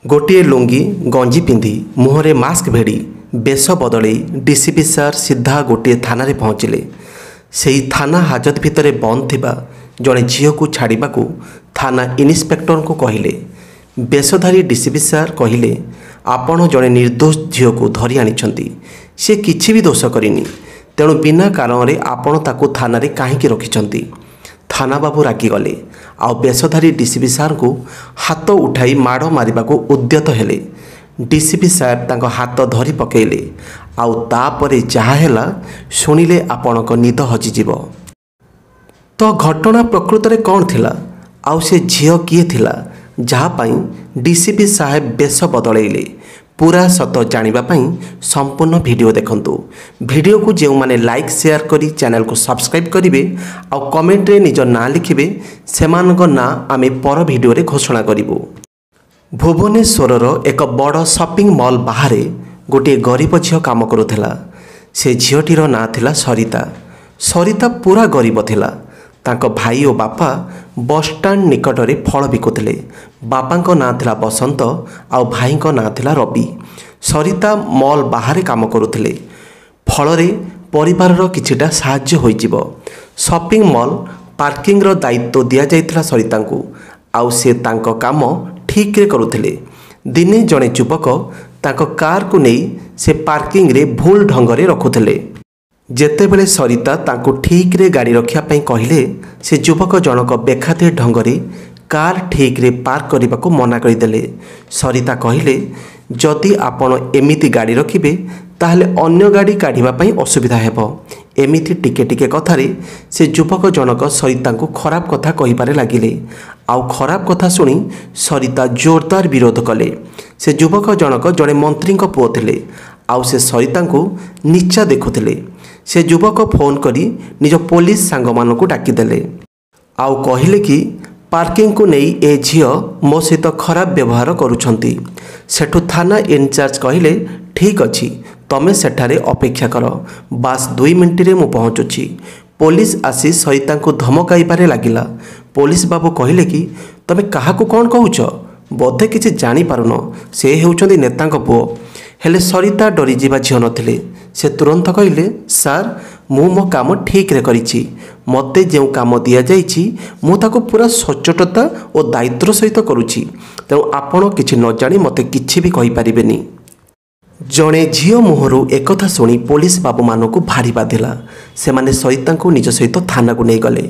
गोटे लुंगी गंजी पिंधि मुहरे मास्क भेड़ी बेश बदल डीसीपी सार सीधा गोटे थाना पहुँचले। से थाना हाजत भितर बंद थिबा जड़े झील को छाड़ा को थाना इन्स्पेक्टर को कहले। बेशधारी डीसीपी सार कहले, आपण जड़े निर्दोष झील को धरी आनी से किछि भी दोष करिनी, तेणु बिना कारण आपण ताकू थाना कहीं रखिंट। थाना बाबू रागिगले आउ बेशधारी डीसीपी सार को हाथ उठाई माड़ मारिबा को उद्यत हेले। डीसीपी सार तांको हाथ धरी पकेइले आउ तापरे जहा हैला शुणिले आपणक निद हजिजिव। तो घटना प्रकृत में कौन थिला आउ से झील किए थिला जहाँपाई डीसीपी साहेब बेश बदलैले। पूरा सत जानिबा पई संपूर्ण वीडियो देखंतु। वीडियो को जो माने लाइक शेयर करी चैनल को सब्सक्राइब करिवे आउ कमेंट रे निज ना लिखिबे सेमानक ना आमे पर वीडियो रे घोषणा करिवु। भुवनेश्वर एक बड़ शॉपिंग मॉल बाहर गोटे गरीब झील काम करुला। से झीलटीर ना थिला सरिता। सरिता पूरा गरीब थिला। तांको भाई और बापा बसस्टाण्ड निकट में फल बिकुले। बापा ना थिला बसंत आउ भाई ना थिला रवि। सरिता मॉल बाहर काम करुले। फल परिवार किछिटा साहाय्य होइजिव। शॉपिंग मॉल पार्किंग रो दायित्व दिया जाइथिला सरिता को आउ से तांको काम ठीक रे करुले। दिने जड़े युवक तांको कार को नहीं से पार्किंग रे भूल ढंग से रखुले। जेतेबेले सरिता तांको ठीक रे गाड़ी रखिया पई कहले, से युवक जनक बेखातिर ढंग से कार ठीक रे पार्क करने को मना करदेले। सरिता कहले, जदि आपण एमिति गाड़ी रखिबे ताहले अन्य गाड़ी काढ़िबा पई असुविधा हेबो। एमिति टिके टिके कथारे से युवक जनक सरिता को खराब कथा कहिबारे लागिले। आउ खराब कथा सुनी सरिता जोरदार विरोध कले। से युवक जनक जड़े मंत्री पुओ थिले आउ से सरिता को नीचा देखुथिले। से युवक फोन करी निज पुलिस सांग मानकु डाकिदेले आउ कहले कि पार्किंग को नहीं ए झील मो सहित खराब व्यवहार करुछंती। सेठु थाना इनचार्ज कहले, ठीक अच्छी तमें सेठारे अपेक्षा कर, बास 2 मिनिट रे मु पहुँचुची। पुलिस आसी सरिता को धमकाइबारे लागिला। पुलिस बाबू कहले कि तमे काहाकू कौन कहूच, बोधे किसी जानी पारुन, से हेउचंदी नेतांक पुओ। हेले सरिता डरी जीवा झील नथिले। से तुरंत कहले, सार मु मो काम ठीक रे करिछि। मते जो काम दिया जाइछि मु ताको पूरा सचोटता और दायित्व सहित करुछि, तेणु आपण किछि न जानी मते किछि भी कहि परिबेनी। जड़े झील मुहरु एकथा शुणी पुलिस बाबू मानकु भारी बाधिला। से माने सरिता को निज सहित थाना को नहीं गले।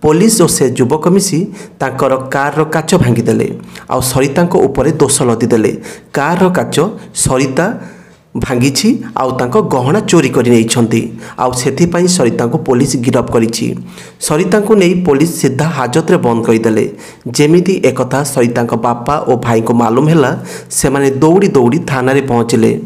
पुलिस और से युवक मिसी तांकर कार रो काच भांगीदेले आउ सरिता को ऊपर दोष लदिदेले। कार रो काच सरिता भांगी आउ तांको गहना चोरी करि नेइछंती आउ सेथिपाई सरिता को पुलिस गिरफ करिछि। सरिता को नहीं पुलिस सीधा हाजत रे बंद करदेले। जेमिति एकथा सरिता बापा और भाई को मालूम हैला, से माने दौड़ी दौड़ी थाना रे पहुँचले।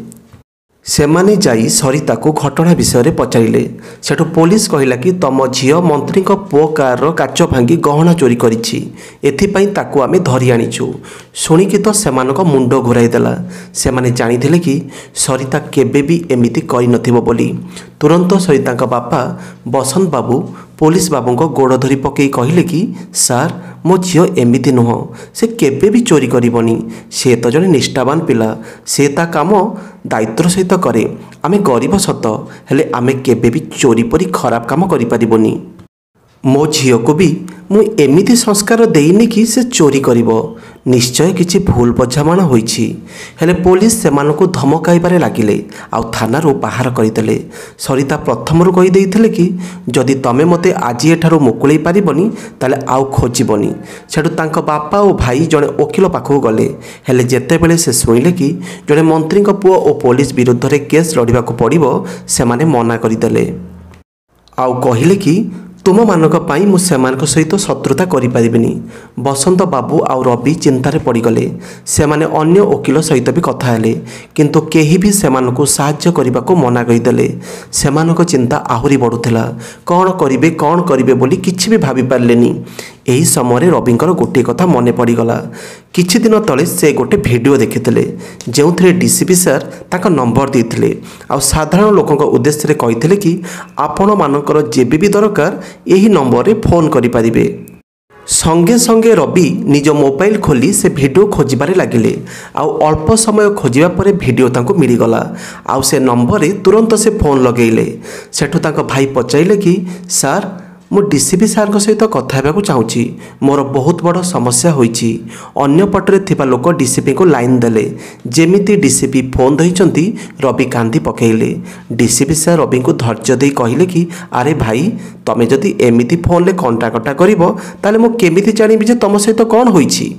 सेमाने जाई सरिता को घटना विषय में पचारे। सेठु पुलिस कहला कि तम झील मंत्री पुओ कार रो काच भांगी गहना चोरी करिछि, एथिपाई ताकू आमे धरी आनिछु। शुणिकी तो सेमानक मुंड घुराईदेला। सेमाने जानिथिले कि सरिता केबे भी एमिति करि नथिबो बोली। तुरंत सरिता बापा बसंत बाबू पुलिस बाबू को गोड़ धरी पकई कहले कि सार मो झील एमिति नुह, से केबे भी चोरी करबनी। से तो जने निष्ठावान पिला, से ता काम दायित्व सहित करे। आमे गरीब सत, हेले आमे केबे भी चोरी परी खराब काम करि परिबनी। मो झील को भी मु एमिति संस्कार देइनी कि से चोरी करिवो। निश्चय किछि भूल बुझामणा होइछि। हेले पुलिस सेमानकु धमकाइबारे लागिले आउ थानारू बाहर करदेले। सरिता प्रथमरू कहि देइथिले कि जदि तमे मते आज एठारू मुकुळै पारिबनी ताले आउ खोजिबनी। सेठु तांको बापा और भाई जड़े वकिल पाखु गले। हेले जेतेबेले से शुणिले कि जड़े मंत्री पुओ और पुलिस विरुद्ध रे केस लड़िबाकु पड़िबो, सेमाने मना करदेले आउ कहिले कि तुम मानक पाई मु सेमानक सहित शत्रुता करि परिबिनी। बसंत बाबू आउ रवि चिंतार पड़गले। सेमाने अन्य वकिल सहित भी कथा हेले, किंतु केही भी सेमानकु साहाय्य करबाकू मना करदेले। सेमानक चिंता आहुरी बढ़ुथिला। कौन करिवे बोली किछि भी भाबी पारलेनी। एही समय रविंकर गोटे कथा मने पड़गला। किछि दिन तले से गोटे वीडियो देखिथिले, जेउथिरे डीसीपी सार ताका नंबर देइथिले आउ साधारण लोकक उद्देश्य रे कहिथिले कि आपण मानकर जेबे भी दरकार यही नंबर रे फोन करि परिबे। संगे संगे रवि निज मोबाइल खोली से भिडियो खोजबार लगिले। अल्प समय खोजा पर भिडियो तांको मिलगला। आउ से नंबर तुरंत से फोन लगेले। सेठू तांको भाई पचारे कि सार मु डीसीपी सार सहित कथा होगा चाहूँगी, मोर बहुत बड़ समस्या होईची। अन्य पटरे थिबा लोक डीसीपी को लाइन देले। जेमिति डीसीपी फोन धरती रवि कांदी पकेले। डीसीपी सार रवि को धैर्य दे कहले कि अरे भाई तमें जदि एमिति फोन ले कंटा कटा करिवो ताले मु केमिति जानिबि जे तम सहित कौन होईची।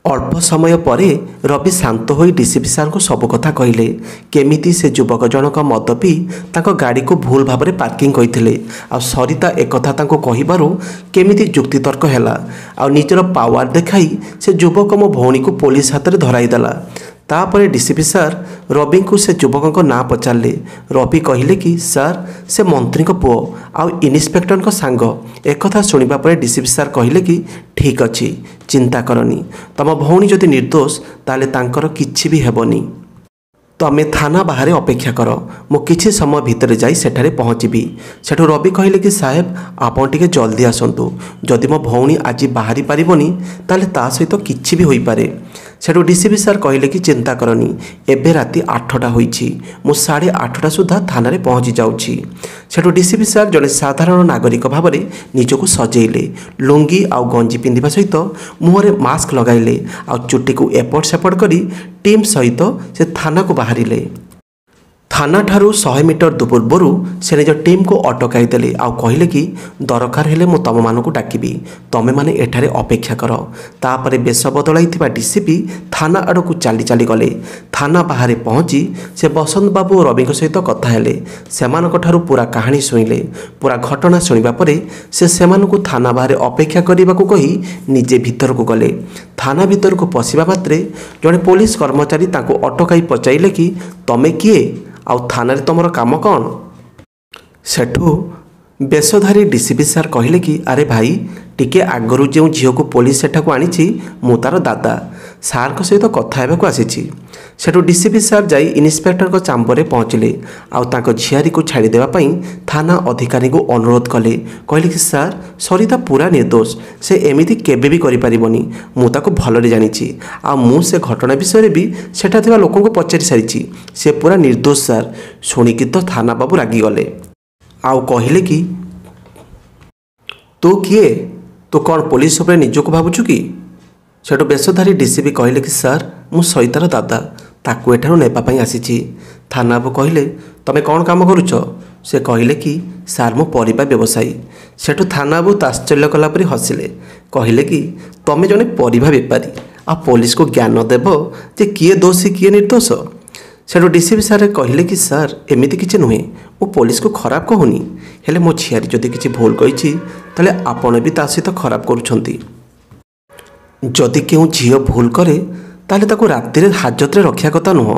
अल्प समय पर रवि शांत हो डीसीपी सार को सब कथा कहले। केमिति से युवक जनक मद पी तांको गाड़ी को भूल भाव में पार्किंग करते। आ सरिता एक कथा तांको कहिबारु केमिति जुक्तितर्क हैला। आ निजर पावर देखाई से युवक मो भौणी को पुलिस हाथ में धराईदेला। तापर डीसीपी सार रवि को से युवक ना पचारे। रवि कहले कि सार से मंत्री को पुओ आउ इन्स्पेक्टर को सांग। एक कथा सुनिबा परे डीसीपी सार कहले कि ठीक अच्छी, चिंता करनी, तम भौणी जदि निर्दोष ताले तांकर किछि भी हेबनी। तमे थाना बाहर अपेक्षा कर, मु किछि समय भितर जाई सेठारे पहुँचबी। सेठू रवि कहले कि साहेब आपन टिके जल्दी आसंतु, जदि मो भौणी आज बाहरी पारिबनी ताले ता सहित किछि भी होई पारे। सेठू डीसीपी सार कहले कि चिंता करनी, एबे राति 8टा होईची, मु 8:30 सुधा थाना रे पहुँची जाउची। सेठू डीसीपी सार जड़े साधारण नागरिक भाव में निजको सजेइले। लुंगी आउ गंजी पिंधिबा सहित मुहरे मास्क लगाइले। आउ चुट्टी को एपट सेपट करी टीम सहित से थाना को बाहरिले। थाना ठारू 100 मीटर पूर्वरु से निज टीम को अटकाई देले। आउ कहले कि दरकार हेले मु तम मानकु डाकिबी, तमे माने एठारे अपेक्षा कर। तापरे बेश बदलाई डीसीपी थाना आड़क चली चली गले। थाना बाहर पहुँची से बसंत बाबू और रवि सहित कथा हेले। सेमानक ठारू पूरा कहानी शुणिले। पूरा घटना शुणिबा परे से सेमानकु थाना बाहर अपेक्षा करने कही निजे भीतर को गले। थाना भीतर को पशिबा मात्रे जड़े पुलिस कर्मचारी तांको अटकाई पचाइले कि तमे किए आउ थाना रे तुमर काम कौन। सेठू बेशधारी डीसीपी सार कहले कि अरे भाई टिके आगरू जो झील को पुलिस सेठाକୁ आनी मु तार दादा सार सहित कथा होगा आसी। सेठू डीसीपी सार जाई इन्स्पेक्टर को चांबर पहुँचले। आउ तांको झियारी को छाड़ी देवा पई थाना अधिकारी को अनुरोध कले। कहले कि सार सरिता पूरा निर्दोष, से एमिति केबे भी करि परिबनी, मु ताको भलरे जानिछि। आ मु से घटना विषय भी सेठा थिबा लोकन को पचारि सारिछि, से पूरा निर्दोष सार। शुणिकी तो थाना बाबू रागी गले। आउ कहले कि तू किए, तू कौन पुलिस उपर निजको भावुछु कि। सेठू बेशधारी डीसीपी कहले कि सार मु सरितार दादा, ताकू एठारू नेबापाई आसीछि। थाना बाबू कहले तमे कौन काम करुछ। से कहले कि सार मो परिबा व्यवसायी। सेठू थाना बाबू आश्चर्य कला परी हसिले। कहले कि तमे जने परिबा बेपारी आ पुलिस को ज्ञान देव जे किए दोषी किए निर्दोष। सेठू डीसीपी सार कहले कि सार एमिति किछि नुहे, मो पुलिस को खराब कहूनी, हेले मो झियारी जदि किछि भूल कहिछि ताले आपण भी ता सहित खराब करुछंती। जदि केउ झील भूल करे ताले ताको रातिरे हाजत रे रखिया कथा नुह।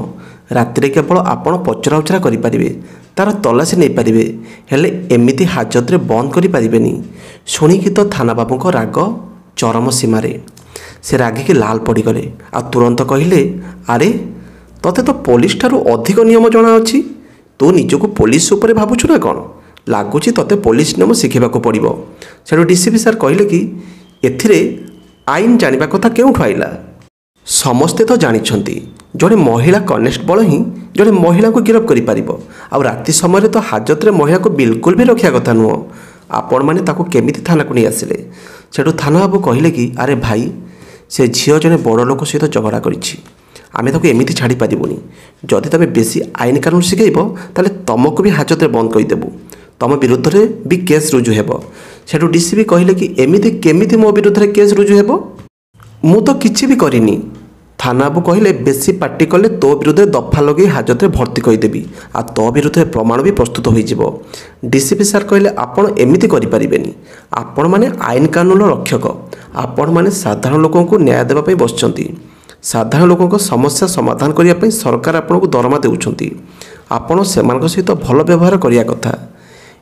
रातिरे केवल आपण पचरा उचरा करि परिबे, तार तलाशी नहीं पारिबे, हेले एमिति हाजत रे बंद करि परिबेनी। शुणिकी तो थाना बाबू को राग चरम सीमारे। से रागिकी लाल पड़गले। आ तुरंत कहले अरे तते तो पुलिस ठारू अधिक नियम जना अछि, तू निजको पुलिस उपर भावुछु ना कौन। लगुच तते पुलिस नियम शिखा पड़ो। से डीसीपी सार कहले कि एथिरे आईन जानिबा कथा केउठु आइला। समस्ते तो जानिछंती जड़े महिला कनेस्टेबल ही जड़े महिला को गिरफ्त करि पारिबो। आ राति समय तो हाजत रे महिला को बिल्कुल भी रखिया कथा नुह। आपण माने ताको केमिति थाना को नहीं आसिले। सेठू थाना बाबू कहले कि अरे भाई से झील जड़े बड़ लोक सहित झगड़ा करिछि, आमे ताको एमिति छाड़ी पारिबोनी। जदि तमे बेसी आईन कानून शिखेइबो ताले तमको भी हाजत रे बंद करिदेबु, तम विरुद्ध रे भी केस रुजु हेबो। सेठू डीसीपी कहले कि एमिति केमिति मो विरुद्ध रे केस रुजु हेबो, मु तो किछि भी करिनी। थाना बाबू कहले बेसी पार्टी कले तो विरुद्ध दफा लगे हाजत रे भर्ती करिदेबी, आ तो विरुद्ध प्रमाण भी प्रस्तुत हो जिवो। डीसीपी सार कहले आपण एमिति करि परिबेनी, आपण माने आईन कानून रक्षक, आपण माने साधारण लोकों को न्याय देबा पई बसचंती। साधारण लोकों को समस्या समाधान करिया पई सरकार आपण को दरमा देउछंती। आपण सेमानक सहित भल व्यवहार करिया कथा,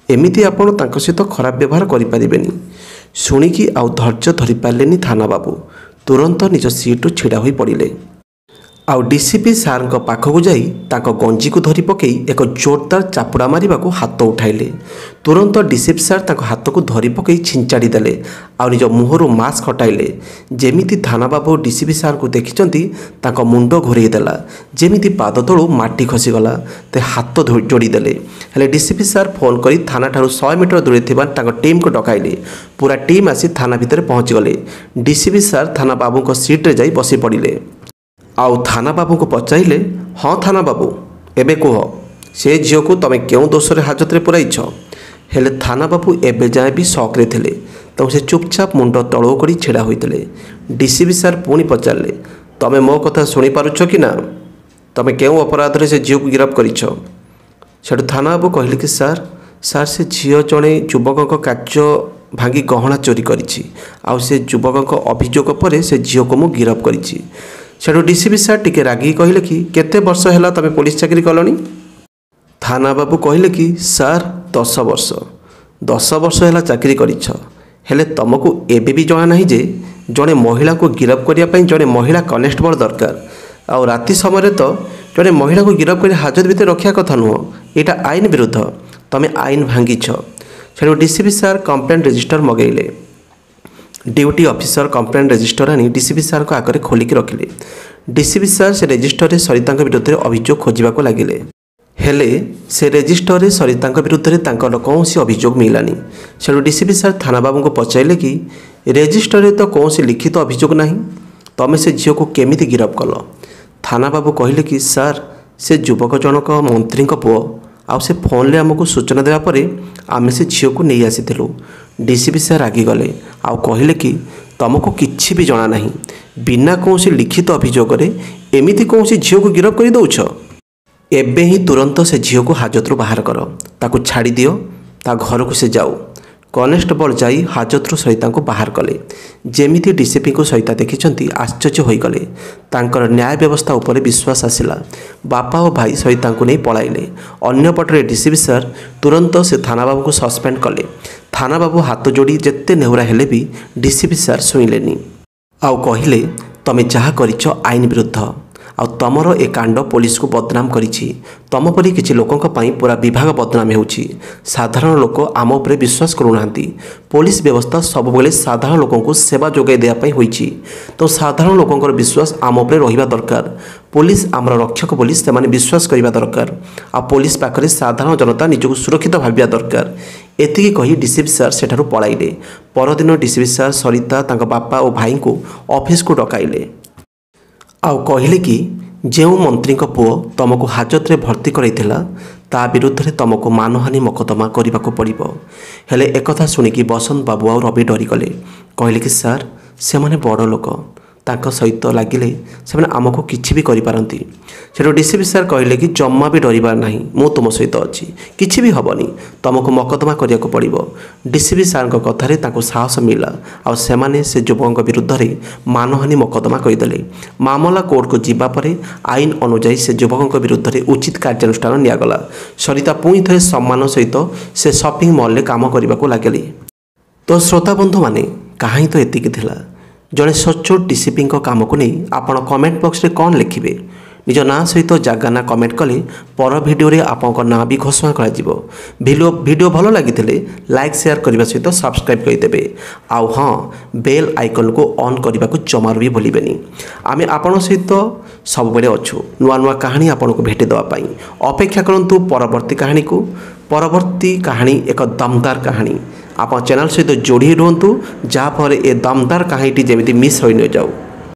एमिति आपण तांक सहित खराब व्यवहार करि परिबेनी। शुणिकी आउ धैर्य धरि पारलेनी थाना बाबू। तुरंत निज सीटू छिड़ा होई पड़िले। आउ डीसीपी सार पाखक जाई ताको गंजी को धरी पकई एक जोरदार चापुड़ा मारिबा को हाथ उठाइले। तुरंत डीसीपी सार ताको हाथ को धरी पकई छिंचाड़ी देले आउ निज मुहरु मास्क हटाइले। जेमिति थाना बाबू डीसीपी सार को देखिचंती ताको मुंडो घोरई देला, जेमिति पाद तळु माटी खसीगला ते हाथ जोड़ी देले। हेले डीसीपी सार फोन करी थाना ठारू 100 मीटर दूरे थिबा ताको टीम को डकाइले। पूरा टीम आसी थाना भितर पहुंची गले। डीसीपी सार थाना बाबू को सीट रे जाई बसी पड़िले। आउ थाना बाबू को पचारे, हाँ थाना बाबू एबे कह से झील को तुम क्यों दोषरे हाजत में पुराइछ। हेले थाना बाबू एबे जाए भी शॉक्रे थे, तो से चुपचाप मुंड तल कर छिड़ा होते। डीसीपी सार पुणी पचारे, तुम मो कथा शुणी पारुछ कि ना, तुम क्यों अपराध से झील को गिरफ्त कर। थाना बाबू कहले कि सार सार से झील जड़े युवक कार्य भांगी गहना चोरी करिछि, आउ से युवक अभियोग पर से झील को मु गिरफ्त करिछि। सेठू डीसीपी सार टिके रागी कहले कि केते वर्ष है तुम पुलिस चाकरी कलनी। थाना बाबू कहले कि सार 10 वर्ष 10 वर्ष है चाकरी करिछ, हेले तुमको एबे भी जना नहीं जे जड़े महिला को गिरफ्त करने जड़े महिला कनेस्टेबल दरकार। आउ राति समय तो जड़े महिला को गिरफ्त कर हाजत भितर रखा कथा नुह, यहाँ आईन विरुद्ध, तुम आईन भांगिछ। सेठू डीसीपी सार कंप्लेन रजिस्टर मगैले। ड्यूटी ऑफिसर कंप्लेन रजिस्टर आनी डीसीपी सार को आगे खोलिक रखिले। डीसीपी सार से रजिस्टर में सरिता विरुद्ध में अभियोग खोजा लगिले, हेले से रजिस्टर में सरिता विरुद्ध में कौन अभियोग मिलानी। से डीसीपी सार थाना बाबू को पचारे कि रजिस्टर में तो कौन लिखित अभियोग ना, तुम से झील को केमिति गिरफ्त कल। थाना बाबू कहले कि सार से युवक जनक मंत्री पुओ, आउ से फोन ले आमको सूचना देवापर आम से झील को नहीं आसीलु। डीसीपी सार रागिगले आउ कहले कि तुमको किछि भी जना नहीं, बिना कौन लिखित अभियोग एमिति कौन झील को गिरफ्त कर दौछ। एबे ही तुरंत से झील को हाजत बाहर कर, ताकू छाड़ी दियो, ता घर को से जाऊ। कनेस्टेबल जाई हाजत सहिता को बाहर कले। जेमिति डीसीपी को सहिता देखिचंती आश्चर्य होइगले। तांकर न्याय व्यवस्था उपरे विश्वास आसिला। बापा और भाई सहिता को नहीं पलाइले। अन्य पटरे डीसीपी सार तुरंत से थाना बाबू को सस्पेंड कले। थाना बाबू हाथ जोड़ी जेते नेहुरा हेले भी डीसीपी सार शुणिलेनी। आउ कहले तमे जहा करिछ आईन विरुद्ध, आउ तमर ए कांड पुलिस को बदनाम करिछि। तम परी किछि लोकंक पई पूरा विभाग बदनाम होउछि। साधारण लोक आम उपरे विश्वास करूनांती। पुलिस व्यवस्था सब बेले साधारण लोकंक को सेवा जोगाई देया पई होइछि, तो साधारण लोकंकर विश्वास आम उपरे रहिबा दरकार। पुलिस आमर रक्षक बोली से माने विश्वास करिबा दरकार। आ पुलिस पाखरे साधारण जनता निजको सुरक्षित भाबिया दरकार। एतिकी कही डीसीपी सार सेठारु पळाइले। परदिन डीसीपी सार सरिता तांक बापा और भाई को ऑफिस को डकाइले। आउ कहले कि जो मंत्री पुओ तुमको हाजत रे भर्ती कराइथिला ता विरुद्ध रे तुमको मानहानि मकदमा करने को पड़ो। हेले एकथा शुणिकी बसंत बाबू आ रवि डरीगले। कहले कि सार से माने बड़ लोक, तांका सहित लगिले से आमको किछि भी करिपारंती। से डीसीपी सार कहले कि जम्मा भी डरबार नहीं, मु तुम सहित अच्छी, किछि भी हबनी, तुमको मकदमा करिया को पड़ो। डीसीपी सार कथारे तांको साहस मिला। आउ सेमाने से युवक विरुद्ध रे मानहानि मकदमा करदेले। मामला कोर्ट को जीवा परे आईन अनुजाई से युवक विरुद्ध रे उचित कार्यानुष्ठान नियागला। सरिता पुणी थे सम्मान सहित से शॉपिंग मॉल काम करने को लगे। तो श्रोता बंधु माने कहानी तो एतिकी थिला। जड़े सचोट डीसीपी काम को नहीं आपण कमेंट बॉक्स रे कौन लिखिबे, निज ना सहित जगह ना कमेंट कले पर वीडियो रे आपन ना भी घोषणा करा जिवो। वीडियो भलो लागिथिले लाइक शेयर करबा सहित सब्सक्राइब कर देबे। आउ हाँ बेल आइकन को ऑन करबा को जमार भी भूलिबेनी। आमे आपण सहित सब बेले अछु नुआ नुआ कहानी आपन को भेटे दवा पई। अपेक्षा करंतु परवर्ती कहानी को। परवर्ती कहानी एक दमदार कहानी। आप चैनल सहित जोड़ी रुहतु, जहाँफल ए दमदार कहानी जमी मिस हो न जाऊ।